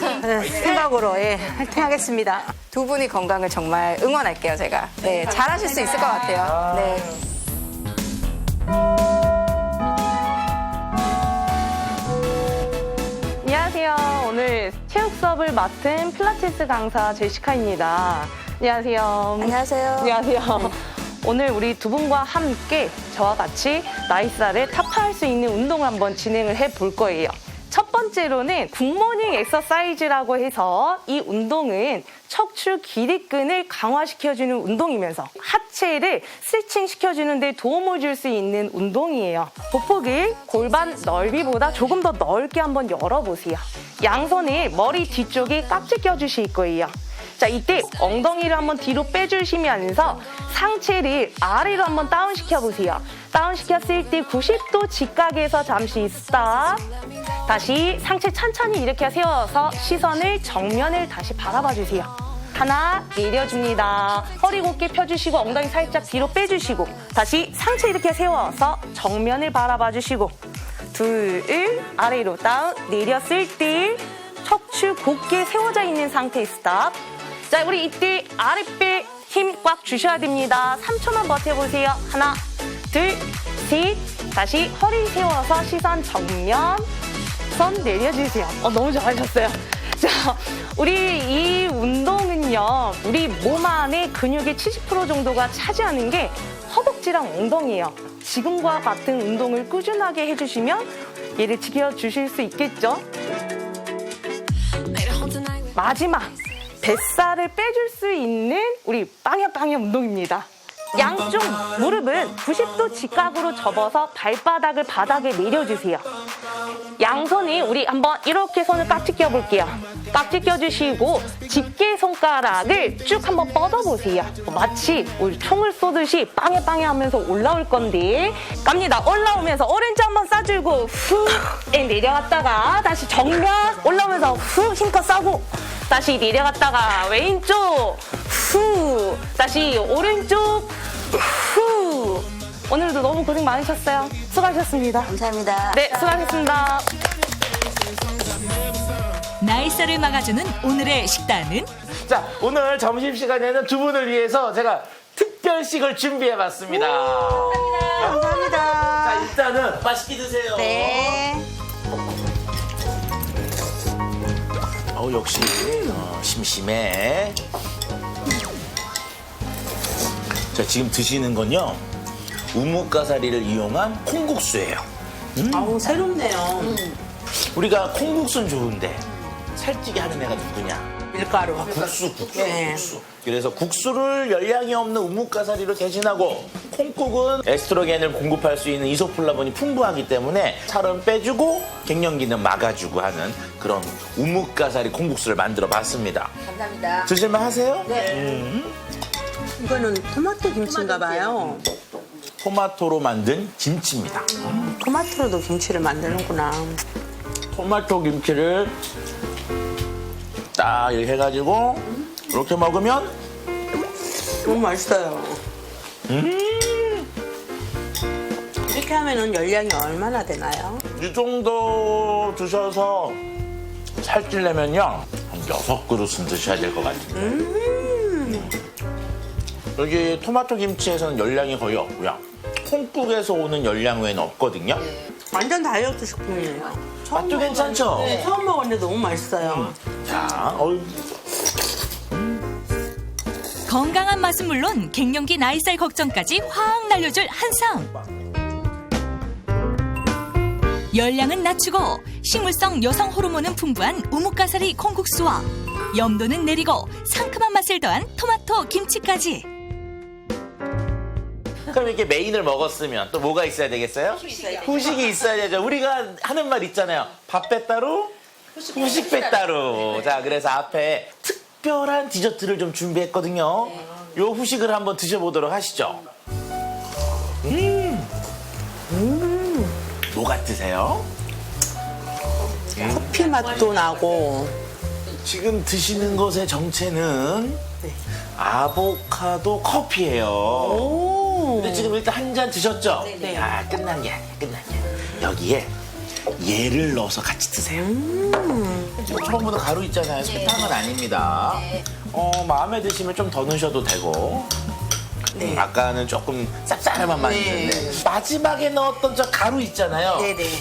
[SPEAKER 4] 생각으로 화이팅 하겠습니다.
[SPEAKER 10] 두 분이 건강을 정말 응원할게요, 제가. 네, 잘하실 수 있을 것 같아요. 네.
[SPEAKER 4] 안녕하세요. 오늘 체육 수업을 맡은 필라테스 강사 제시카입니다. 안녕하세요.
[SPEAKER 10] 안녕하세요.
[SPEAKER 4] 안녕하세요. 오늘 우리 두 분과 함께 저와 같이 나이살을 타파할 수 있는 운동을 한번 진행을 해볼 거예요. 첫 번째로는 굿모닝 엑서사이즈라고 해서 이 운동은 척추 기립근을 강화시켜주는 운동이면서 하체를 스트레칭시켜주는 데 도움을 줄 수 있는 운동이에요. 보폭을 골반 넓이보다 조금 더 넓게 한번 열어보세요. 양손을 머리 뒤쪽에 깍지 껴주실 거예요. 자, 이때 엉덩이를 한번 뒤로 빼주시면서 상체를 아래로 한번 다운시켜보세요. 다운시켰을 때 90도 직각에서 잠시 스탑. 다시 상체 천천히 이렇게 세워서 시선을 정면을 다시 바라봐주세요. 하나, 내려줍니다. 허리 곧게 펴주시고 엉덩이 살짝 뒤로 빼주시고 다시 상체 이렇게 세워서 정면을 바라봐주시고 둘, 아래로 다운, 내렸을 때 척추 곧게 세워져 있는 상태 스탑. 자, 우리 이때 아랫배 힘 꽉 주셔야 됩니다. 3초만 버텨보세요. 하나, 둘, 셋. 다시 허리 세워서 시선 정면. 손 내려주세요. 너무 잘하셨어요. 자, 우리 이 운동은요, 우리 몸 안에 근육의 70% 정도가 차지하는 게 허벅지랑 엉덩이에요. 지금과 같은 운동을 꾸준하게 해주시면 얘를 지켜주실 수 있겠죠? 마지막, 뱃살을 빼줄 수 있는 우리 빵야빵야 운동입니다. 양쪽 무릎은 90도 직각으로 접어서 발바닥을 바닥에 내려주세요. 양손이 우리 한번 이렇게 손을 깍지 껴볼게요. 깍지 껴주시고 집게 손가락을 쭉 한번 뻗어보세요. 마치 우리 총을 쏘듯이 빵야빵야 하면서 올라올 건데 갑니다. 올라오면서 오른쪽 한번 쏴주고 후 내려갔다가 다시 정면 올라오면서 후 힘껏 쏴고 다시 내려갔다가 왼쪽 후 다시 오른쪽 후. 오늘도 너무 고생 많으셨어요. 수고하셨습니다.
[SPEAKER 13] 감사합니다.
[SPEAKER 4] 네, 수고하셨습니다.
[SPEAKER 1] 나이살을 막아주는 오늘의 식단은?
[SPEAKER 9] 자, 오늘 점심시간에는 두 분을 위해서 제가 특별식을 준비해봤습니다.
[SPEAKER 13] 감사합니다.
[SPEAKER 9] 자, 일단은 맛있게 드세요.
[SPEAKER 13] 네.
[SPEAKER 9] 역시 심심해. 자, 지금 드시는 건요, 우뭇가사리를 이용한 콩국수예요.
[SPEAKER 4] 아우, 새롭네요.
[SPEAKER 9] 우리가 콩국수는 좋은데 살찌게 하는 애가 누구냐?
[SPEAKER 4] 밀가루.
[SPEAKER 9] 국수.
[SPEAKER 4] 네.
[SPEAKER 9] 국수. 그래서 국수를 열량이 없는 우뭇가사리로 대신하고 콩국은 에스트로겐을 공급할 수 있는 이소플라본이 풍부하기 때문에 살은 빼주고 갱년기는 막아주고 하는 그런 우뭇가사리 콩국수를 만들어 봤습니다.
[SPEAKER 13] 감사합니다.
[SPEAKER 9] 드실만 하세요?
[SPEAKER 13] 네.
[SPEAKER 4] 이거는 토마토 김치인가 봐요.
[SPEAKER 9] 토마토로 만든 김치입니다.
[SPEAKER 4] 토마토로도 김치를 만드는구나.
[SPEAKER 9] 토마토 김치를 딱 이렇게 해가지고 이렇게 먹으면
[SPEAKER 4] 너무 맛있어요. 이렇게 하면은 열량이 얼마나 되나요?
[SPEAKER 9] 이 정도 드셔서 살찌려면요, 한 6그릇은 드셔야 될 것 같은데. 여기 토마토 김치에서는 열량이 거의 없고요. 콩국에서 오는 열량 외에는 없거든요.
[SPEAKER 4] 완전 다이어트 식품이에요.
[SPEAKER 9] 맛도 괜찮죠?
[SPEAKER 4] 네, 처음 먹었는데 너무 맛있어요.
[SPEAKER 9] 자,
[SPEAKER 1] 건강한 맛은 물론 갱년기 나이살 걱정까지 확 날려줄 한상. 열량은 낮추고 식물성 여성 호르몬은 풍부한 우뭇가사리 콩국수와 염도는 내리고 상큼한 맛을 더한 토마토 김치까지.
[SPEAKER 9] 그럼 이렇게 메인을 먹었으면 또 뭐가 있어야 되겠어요? 후식이 있어야 되죠. 우리가 하는 말 있잖아요. 밥 빼따로, 후식 빼따로. 자, 그래서 앞에 특별한 디저트를 좀 준비했거든요. 요 후식을 한번 드셔보도록 하시죠. 뭐 같으세요? 커피 맛도 나고. 지금 드시는 것의 정체는 아보카도 커피예요. 근데 지금 일단 한 잔 드셨죠?
[SPEAKER 4] 네.
[SPEAKER 9] 아, 끝난 게 아니야, 끝난 게 아니야. 여기에 얘를 넣어서 같이 드세요. 처음부터 가루 있잖아요. 설탕은 아닙니다. 마음에 드시면 좀 더 넣으셔도 되고. 아까는 조금 쌉쌀한 맛이었는데 마지막에 넣었던 저 가루 있잖아요.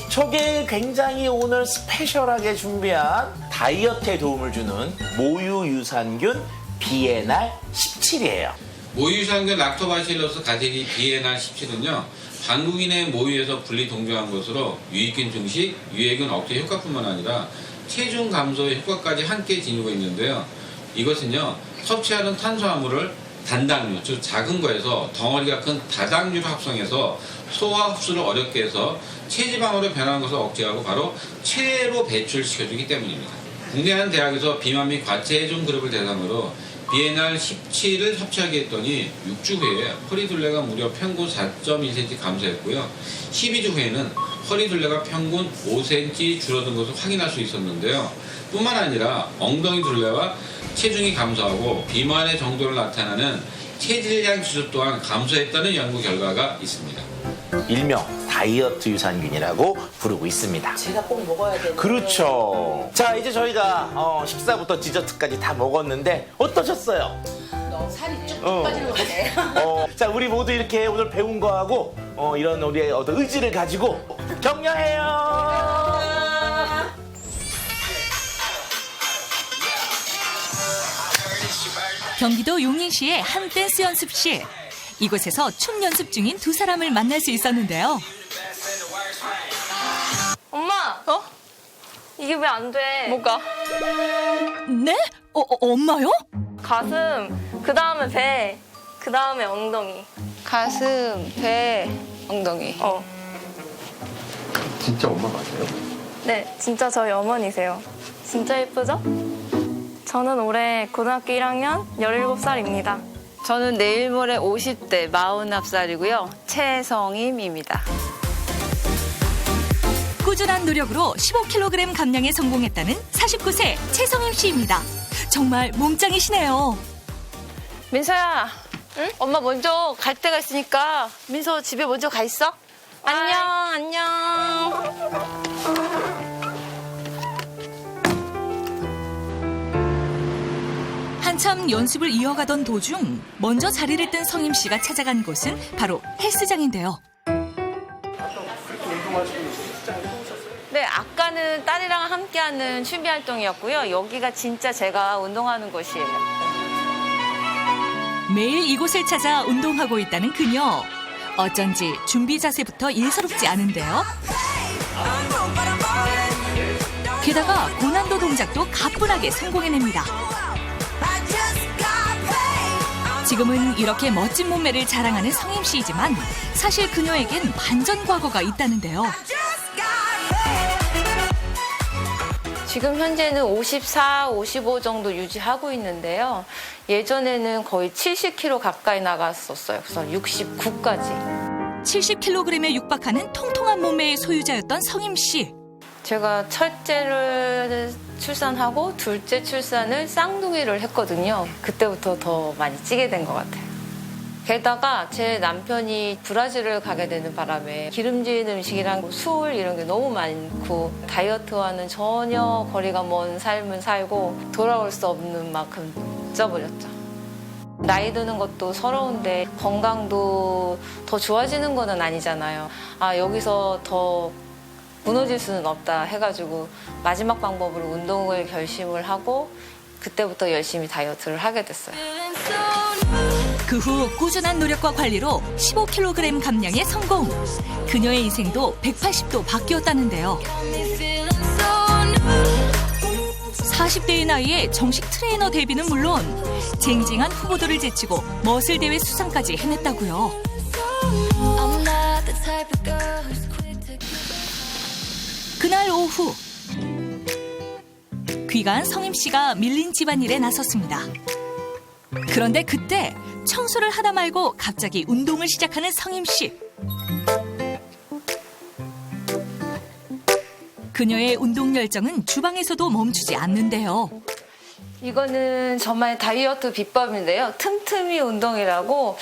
[SPEAKER 9] 저게 굉장히 오늘 스페셜하게 준비한 다이어트에 도움을 주는 모유 유산균 비에날 17이에요.
[SPEAKER 3] 모유유산균 락토바실러스 가제리 비에날 17은요. 한국인의 모유에서 분리 동조한 것으로 유익균 증식, 유해균 억제 효과뿐만 아니라 체중 감소의 효과까지 함께 지니고 있는데요. 이것은요. 섭취하는 탄수화물을 단당류, 즉 작은 거에서 덩어리가 큰 다당류로 합성해서 소화 흡수를 어렵게 해서 체지방으로 변하는 것을 억제하고 바로 체로 배출시켜주기 때문입니다. 국내 한 대학에서 비만 및 과체중 그룹을 대상으로 비에날 17을 섭취하게 했더니 6주 후에 허리둘레가 무려 평균 4.1cm 감소했고요. 12주 후에는 허리둘레가 평균 5cm 줄어든 것을 확인할 수 있었는데요. 뿐만 아니라 엉덩이 둘레와 체중이 감소하고 비만의 정도를 나타내는 체질량 지수 또한 감소했다는 연구 결과가 있습니다.
[SPEAKER 9] 일명 다이어트 유산균이라고 부르고 있습니다.
[SPEAKER 4] 제가 꼭 먹어야 되는.
[SPEAKER 9] 그렇죠. 자, 이제 저희가 식사부터 디저트까지 다 먹었는데 어떠셨어요?
[SPEAKER 4] 살이 쭉 빠지는 거네.
[SPEAKER 9] 자, 우리 모두 이렇게 오늘 배운 거하고 이런 우리의 어떤 의지를 가지고 격려해요.
[SPEAKER 1] 경기도 용인시의 한 댄스 연습실. 이곳에서 춤 연습 중인 두 사람을 만날 수 있었는데요.
[SPEAKER 15] 엄마! 이게 왜 안 돼? 뭐가?
[SPEAKER 1] 네? 엄마요?
[SPEAKER 15] 가슴, 그 다음에 배, 그 다음에 엉덩이. 가슴, 배, 엉덩이.
[SPEAKER 14] 진짜 엄마 맞아요?
[SPEAKER 15] 네, 진짜 저희 어머니세요. 진짜 예쁘죠? 저는 올해 고등학교 1학년 17살입니다.
[SPEAKER 16] 저는 내일 모레 50대 49살이고요. 최성임입니다.
[SPEAKER 1] 꾸준한 노력으로 15kg 감량에 성공했다는 49세 최성임 씨입니다. 정말 몸짱이시네요.
[SPEAKER 15] 민서야, 응? 엄마 먼저 갈 데가 있으니까 민서 집에 먼저 가 있어. 안녕.
[SPEAKER 1] 한참 연습을 이어가던 도중 먼저 자리를 뜬 성임 씨가 찾아간 곳은 바로 헬스장인데요.
[SPEAKER 15] 네, 아까는 딸이랑 함께하는 취미 활동이었고요. 여기가 진짜 제가 운동하는 곳이에요.
[SPEAKER 1] 매일 이곳을 찾아 운동하고 있다는 그녀. 어쩐지 준비 자세부터 예사롭지 않은데요. 게다가 고난도 동작도 가뿐하게 성공해냅니다. 지금은 이렇게 멋진 몸매를 자랑하는 성임 씨이지만 사실 그녀에겐 반전 과거가 있다는데요.
[SPEAKER 15] 지금 현재는 54, 55 정도 유지하고 있는데요. 예전에는 거의 70kg 가까이 나갔었어요. 그래서 69까지.
[SPEAKER 1] 70kg에 육박하는 통통한 몸매의 소유자였던 성임 씨.
[SPEAKER 15] 제가 첫째를 출산하고 둘째 출산을 쌍둥이를 했거든요. 그때부터 더 많이 찌게 된 것 같아요. 게다가 제 남편이 브라질을 가게 되는 바람에 기름진 음식이랑 술 이런 게 너무 많고 다이어트와는 전혀 거리가 먼 삶을 살고 돌아올 수 없는 만큼 쪄버렸죠. 나이 드는 것도 서러운데 건강도 더 좋아지는 건 아니잖아요. 여기서 더 무너질 수는 없다 해가지고 마지막 방법으로 운동을 결심을 하고 그때부터 열심히 다이어트를 하게 됐어요.
[SPEAKER 1] 그 후 꾸준한 노력과 관리로 15kg 감량에 성공. 그녀의 인생도 180도 바뀌었다는데요. 40대의 나이에 정식 트레이너 데뷔는 물론 쟁쟁한 후보들을 제치고 머슬 대회 수상까지 해냈다고요. 그날 오후 귀가한 성임 씨가 밀린 집안일에 나섰습니다. 그런데 그때 청소를 하다 말고 갑자기 운동을 시작하는 성임 씨. 그녀의 운동 열정은 주방에서도 멈추지 않는데요.
[SPEAKER 15] 이거는 저만의 다이어트 비법인데요. 틈틈이 운동이라고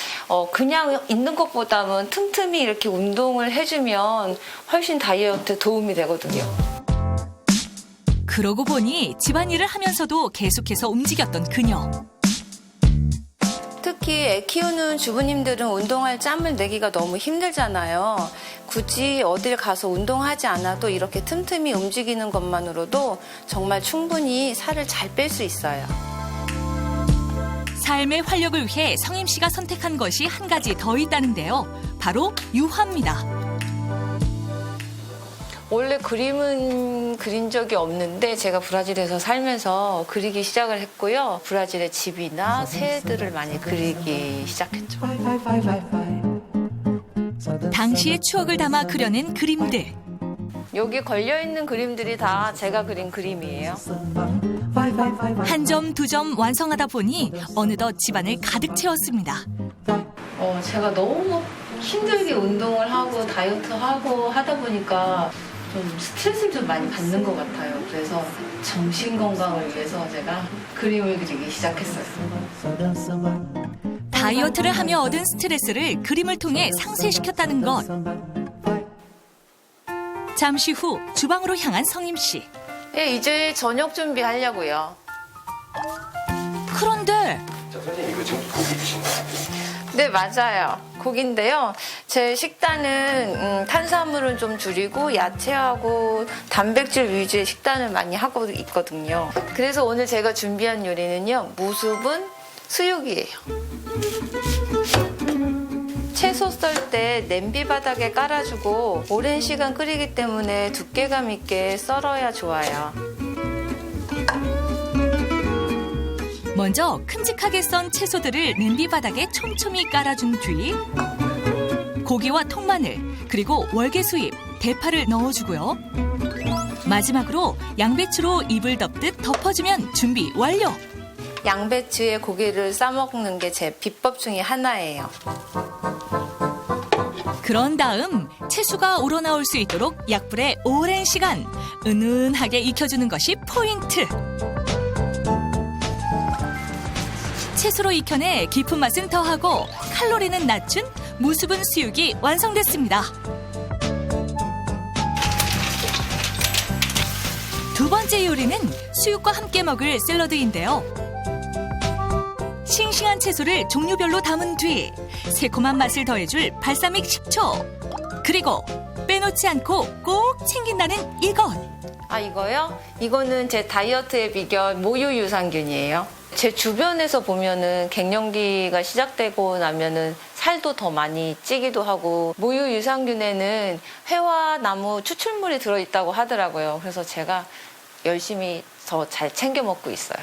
[SPEAKER 15] 그냥 있는 것보다는 틈틈이 이렇게 운동을 해주면 훨씬 다이어트에 도움이 되거든요.
[SPEAKER 1] 그러고 보니 집안일을 하면서도 계속해서 움직였던 그녀.
[SPEAKER 15] 특히 애 키우는 주부님들은 운동할 짬을 내기가 너무 힘들잖아요. 굳이 어딜 가서 운동하지 않아도 이렇게 틈틈이 움직이는 것만으로도 정말 충분히 살을 잘 뺄 수 있어요.
[SPEAKER 1] 삶의 활력을 위해 성임 씨가 선택한 것이 한 가지 더 있다는데요. 바로 유화입니다.
[SPEAKER 15] 원래 그림은 그린 적이 없는데 제가 브라질에서 살면서 그리기 시작을 했고요. 브라질의 집이나 새들을 많이 그리기 시작했죠.
[SPEAKER 1] 당시의 추억을 담아 그려낸 그림들.
[SPEAKER 15] 여기 걸려있는 그림들이 다 제가 그린 그림이에요.
[SPEAKER 1] 한 점, 두 점 완성하다 보니 어느덧 집안을 가득 채웠습니다.
[SPEAKER 15] 제가 너무 힘들게 운동을 하고 다이어트하고 하다 보니까 좀 스트레스를 좀 많이 받는 것 같아요. 그래서 정신 건강을 위해서 제가 그림을 그리기 시작했어요.
[SPEAKER 1] 다이어트를 하며 얻은 스트레스를 그림을 통해 상쇄시켰다는 것. 잠시 후 주방으로 향한 성임 씨.
[SPEAKER 15] 예, 이제 저녁 준비하려고요.
[SPEAKER 1] 그런데
[SPEAKER 14] 자, 선생님 이거 지금 고기 드신 거예요?
[SPEAKER 15] 네, 맞아요. 고기인데요. 제 식단은 탄수화물은 좀 줄이고 야채하고 단백질 위주의 식단을 많이 하고 있거든요. 그래서 오늘 제가 준비한 요리는요. 무수분 수육이에요. 채소 썰 때 냄비 바닥에 깔아주고 오랜 시간 끓이기 때문에 두께감 있게 썰어야 좋아요.
[SPEAKER 1] 먼저 큼직하게 썬 채소들을 냄비 바닥에 촘촘히 깔아준 뒤 고기와 통마늘 그리고 월계수잎, 대파를 넣어주고요. 마지막으로 양배추로 입을 덮듯 덮어주면 준비 완료.
[SPEAKER 15] 양배추에 고기를 싸먹는 게 제 비법 중에 하나예요.
[SPEAKER 1] 그런 다음 채소가 우러나올 수 있도록 약불에 오랜 시간 은은하게 익혀주는 것이 포인트. 채소로 익혀내 깊은 맛은 더하고 칼로리는 낮춘 무수분 수육이 완성됐습니다. 두 번째 요리는 수육과 함께 먹을 샐러드인데요. 싱싱한 채소를 종류별로 담은 뒤 새콤한 맛을 더해줄 발사믹 식초 그리고 빼놓지 않고 꼭 챙긴다는 이것.
[SPEAKER 15] 이거요? 이거는 제 다이어트의 비결 모유 유산균이에요. 제 주변에서 보면은 갱년기가 시작되고 나면은 살도 더 많이 찌기도 하고 모유 유산균에는 회와 나무 추출물이 들어있다고 하더라고요. 그래서 제가 열심히 더 잘 챙겨 먹고 있어요.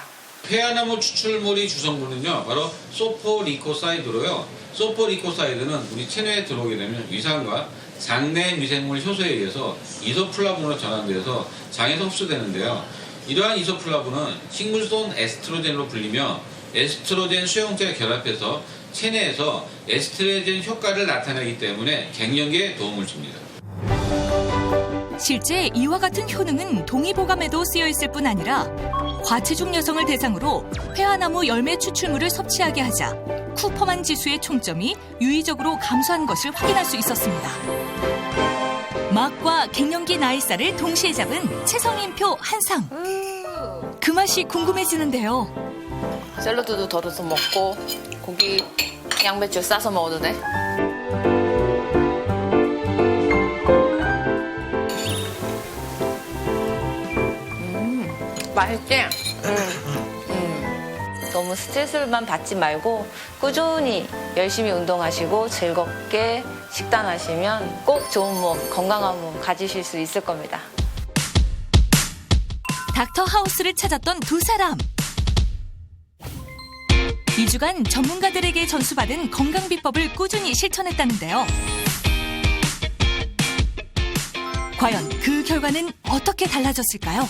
[SPEAKER 3] 회화나무 추출물의 주성분은요 바로 소포리코사이드로요. 소포리코사이드는 우리 체내에 들어오게 되면 위산과 장내 미생물 효소에 의해서 이소플라본으로 전환돼서 장에서 흡수되는데요. 이러한 이소플라본은 식물성 에스트로겐으로 불리며 에스트로겐 수용체가 결합해서 체내에서 에스트로겐 효과를 나타내기 때문에 갱년기에 도움을 줍니다.
[SPEAKER 1] 실제 이와 같은 효능은 동의보감에도 쓰여 있을 뿐 아니라 과체중 여성을 대상으로 회화나무 열매 추출물을 섭취하게 하자 쿠퍼만 지수의 총점이 유의적으로 감소한 것을 확인할 수 있었습니다. 맛과 갱년기 나이살을 동시에 잡은 최성임표 한상. 그 맛이 궁금해지는데요.
[SPEAKER 15] 샐러드도 덜어서 먹고 고기 양배추 싸서 먹어도 돼? 맛있지? 너무 스트레스만 받지 말고 꾸준히 열심히 운동하시고 즐겁게 식단하시면 꼭 좋은 몸, 건강한 몸 가지실 수 있을 겁니다.
[SPEAKER 1] 닥터 하우스를 찾았던 두 사람. 2주간 전문가들에게 전수받은 건강 비법을 꾸준히 실천했다는데요. 과연 그 결과는 어떻게 달라졌을까요?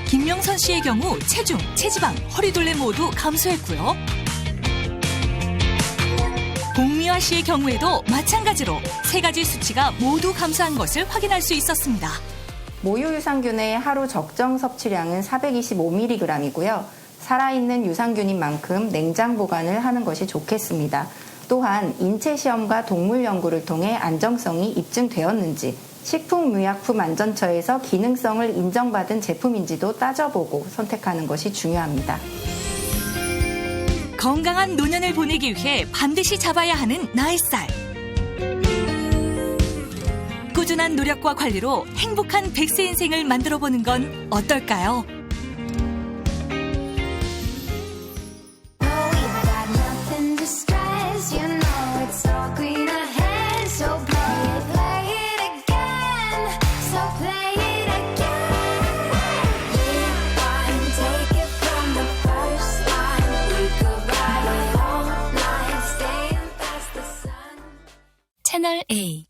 [SPEAKER 1] 김명선 씨의 경우 체중, 체지방, 허리둘레 모두 감소했고요. 복미와 이주아 씨의 경우에도 마찬가지로 3가지 수치가 모두 감소한 것을 확인할 수 있었습니다.
[SPEAKER 6] 모유 유산균의 하루 적정 섭취량은 425mg이고요. 살아있는 유산균인 만큼 냉장 보관을 하는 것이 좋겠습니다. 또한 인체 시험과 동물 연구를 통해 안정성이 입증되었는지, 식품의약품안전처에서 기능성을 인정받은 제품인지도 따져보고 선택하는 것이 중요합니다.
[SPEAKER 1] 건강한 노년을 보내기 위해 반드시 잡아야 하는 나의 살. 꾸준한 노력과 관리로 행복한 100세 인생을 만들어보는 건 어떨까요? 채널 A